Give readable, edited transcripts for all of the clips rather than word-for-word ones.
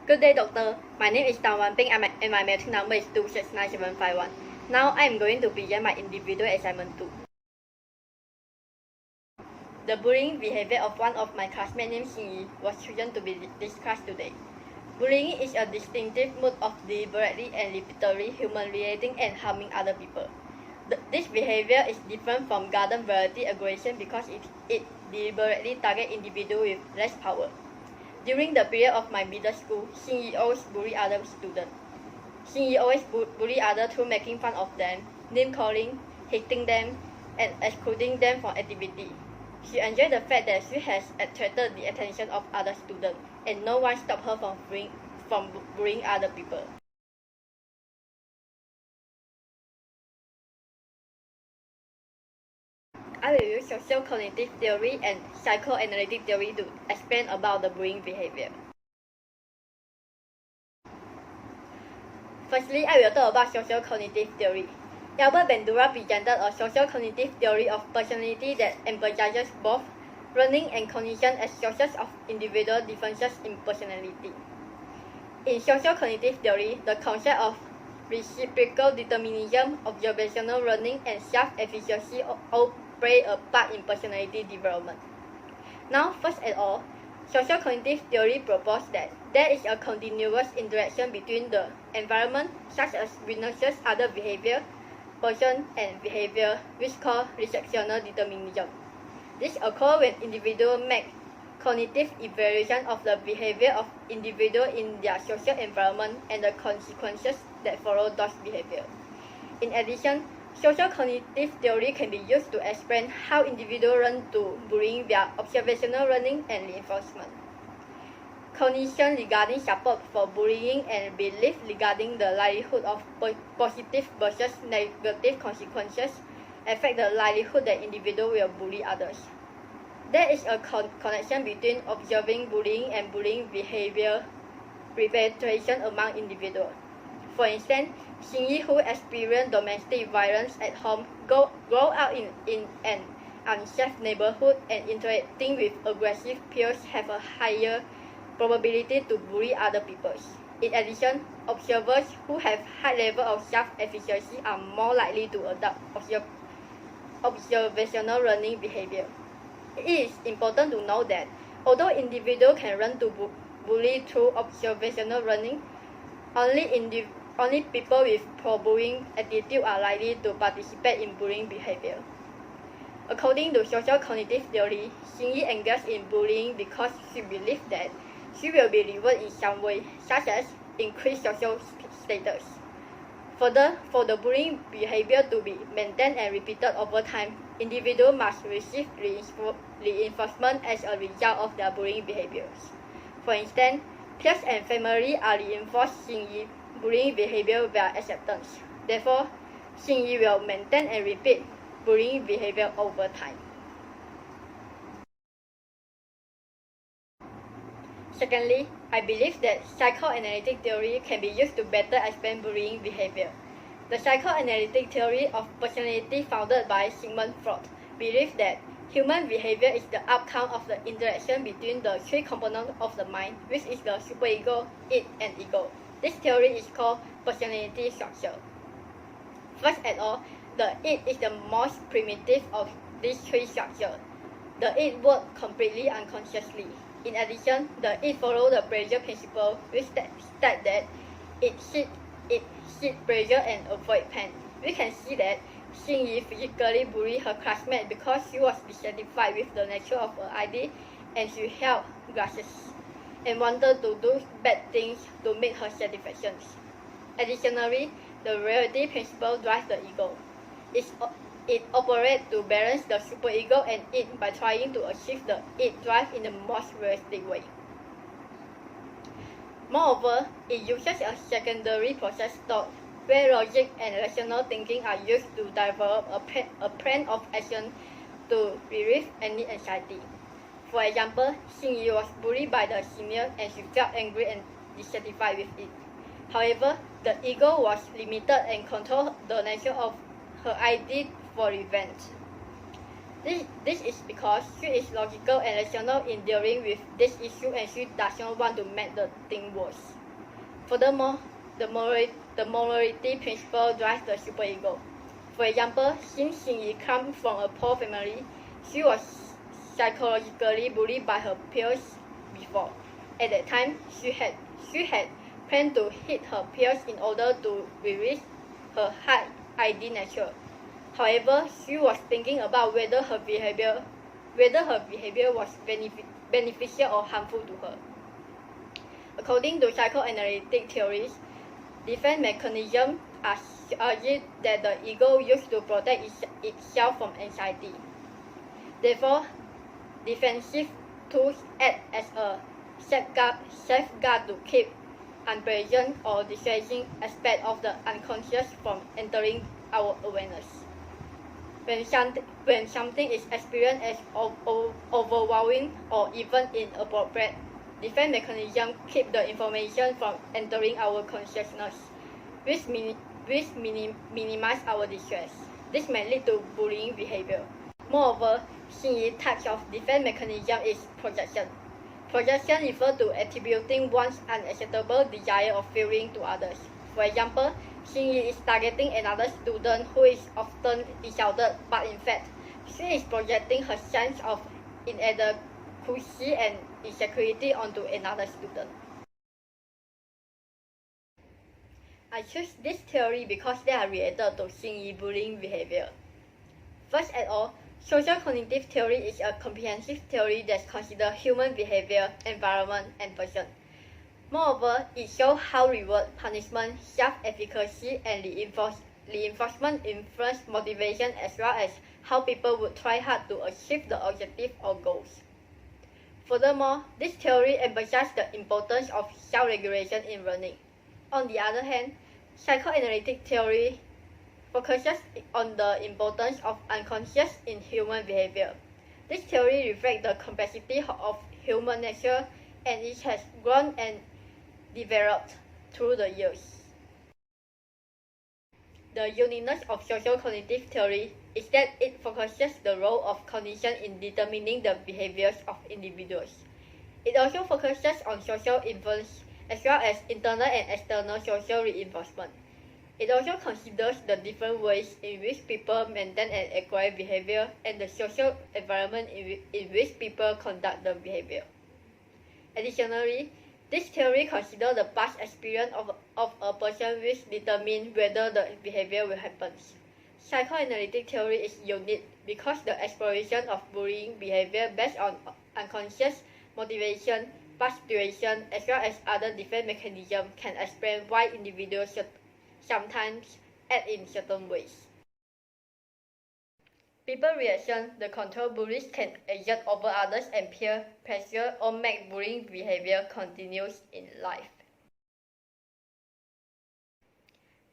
Good day, doctor. My name is Tan Wan Ping and my metric number is 269751. Now I am going to present my individual assignment 2. The bullying behavior of one of my classmates named Xin Yi was chosen to be discussed today. Bullying is a distinctive mode of deliberately and repeatedly humiliating and harming other people. This behavior is different from garden variety aggression because it deliberately targets individuals with less power. During the period of my middle school, Xin Yi always bullied other students. Xin Yi always bullied others through making fun of them, name-calling, hitting them, and excluding them from activity. She enjoyed the fact that she has attracted the attention of other students, and no one stopped her from bullying other people. I will use social cognitive theory and psychoanalytic theory to explain about the bullying behavior. Firstly, I will talk about social cognitive theory. Albert Bandura presented a social cognitive theory of personality that emphasizes both learning and cognition as sources of individual differences in personality. In social cognitive theory, the concept of reciprocal determinism, observational learning, and self-efficacy all play a part in personality development. Now, first of all, social cognitive theory proposes that there is a continuous interaction between the environment, such as witnesses, other behavior, person, and behavior, which is called receptional determinism. This occurs when individuals make cognitive evaluation of the behavior of individuals in their social environment and the consequences that follow those behaviors. In addition, social cognitive theory can be used to explain how individuals learn to bullying via observational learning and reinforcement. Cognition regarding support for bullying and belief regarding the likelihood of positive versus negative consequences affect the likelihood that individuals will bully others. There is a connection between observing bullying and bullying behavior perpetration among individuals. For instance, Xin Yi, who experienced domestic violence at home, grow up in an unsafe neighborhood and interacting with aggressive peers have a higher probability to bully other people. In addition, observers who have high level of self-efficacy are more likely to adopt observational learning behavior. It is important to know that although individuals can learn to bully through observational learning, only people with pro-bullying attitude are likely to participate in bullying behavior. According to social cognitive theory, Xin Yi engaged in bullying because she believed that she will be rewarded in some way, such as increased social status. Further, for the bullying behavior to be maintained and repeated over time, individuals must receive reinforcement as a result of their bullying behaviors. For instance, peers and family are reinforced Xin Yi bullying behavior via acceptance. Therefore, Xin Yi will maintain and repeat bullying behavior over time. Secondly, I believe that psychoanalytic theory can be used to better explain bullying behavior. The psychoanalytic theory of personality founded by Sigmund Freud believes that human behavior is the outcome of the interaction between the three components of the mind, which is the superego, id, and ego. This theory is called personality structure. First of all, the id is the most primitive of these three structures. The id works completely unconsciously. In addition, the id follows the pressure principle, which states that it seeks pressure and avoid pain. We can see that Xin Yi physically bullied her classmate because she was dissatisfied with the nature of her ID and she held grudges and wanted to do bad things to make her satisfaction. Additionally, the reality principle drives the ego. It operates to balance the superego and id by trying to achieve the id drive in the most realistic way. Moreover, it uses a secondary process thought, where logic and rational thinking are used to develop a plan of action to relieve any anxiety. For example, Xin Yi was bullied by the senior and she felt angry and dissatisfied with it. However, the ego was limited and controlled the nature of her idea for revenge. This is because she is logical and rational in dealing with this issue, and she does not want to make the thing worse. Furthermore, the morality principle drives the superego. For example, since Xingyi comes from a poor family, she was psychologically bullied by her peers before. At that time, she had planned to hit her peers in order to release her high ID nature. However, she was thinking about whether her behavior was beneficial or harmful to her. According to psychoanalytic theories, defense mechanisms are argued that the ego used to protect itself from anxiety. Therefore, defensive tools act as a safeguard to keep unpleasant or distressing aspects of the unconscious from entering our awareness. When something is experienced as overwhelming or even inappropriate, defense mechanisms keep the information from entering our consciousness, which minimize our distress. This may lead to bullying behavior. Moreover, Xingyi's type of defense mechanism is projection. Projection refers to attributing one's unacceptable desire or feeling to others. For example, Xingyi is targeting another student who is often insulted, but in fact, she is projecting her sense of inadequacy and insecurity onto another student. I choose this theory because they are related to Xingyi bullying behavior. First of all, social cognitive theory is a comprehensive theory that considers human behavior, environment, and person. Moreover, it shows how reward, punishment, self-efficacy, and reinforcement influence motivation, as well as how people would try hard to achieve the objective or goals. Furthermore, this theory emphasizes the importance of self-regulation in learning. On the other hand, psychoanalytic theory focuses on the importance of unconscious in human behavior. This theory reflects the complexity of human nature, and it has grown and developed through the years. The uniqueness of social cognitive theory is that it focuses the role of cognition in determining the behaviors of individuals. It also focuses on social influence as well as internal and external social reinforcement. It also considers the different ways in which people maintain and acquire behavior and the social environment in which people conduct the behavior. Additionally, this theory considers the past experience of a person which determines whether the behavior will happen. Psychoanalytic theory is unique because the exploration of bullying behavior based on unconscious motivation, past situation, as well as other defense mechanisms can explain why individuals sometimes act in certain ways. People reaction, the control bullies can exert over others and peer pressure or make bullying behavior continuous in life.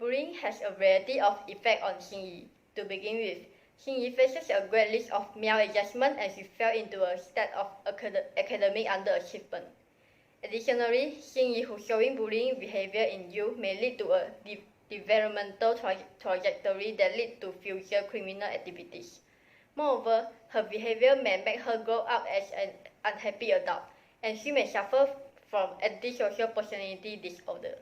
Bullying has a variety of effects on Xingyi. To begin with, Xingyi faces a great list of maladjustment and she fell into a state of academic underachievement. Additionally, Xingyi, who showing bullying behavior in youth, may lead to a developmental trajectory that leads to future criminal activities. Moreover, her behavior may make her grow up as an unhappy adult, and she may suffer from antisocial personality disorder.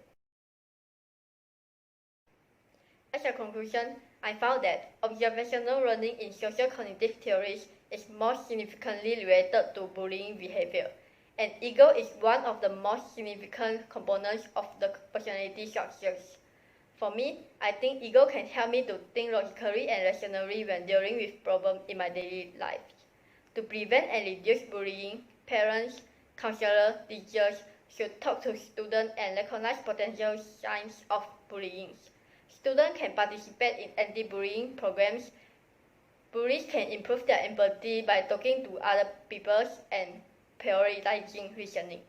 As a conclusion, I found that observational learning in social cognitive theories is more significantly related to bullying behavior, and ego is one of the most significant components of the personality structures. For me, I think ego can help me to think logically and rationally when dealing with problems in my daily life. To prevent and reduce bullying, parents, counselors, teachers should talk to students and recognize potential signs of bullying. Students can participate in anti-bullying programs. Bullies can improve their empathy by talking to other people and prioritizing reasoning.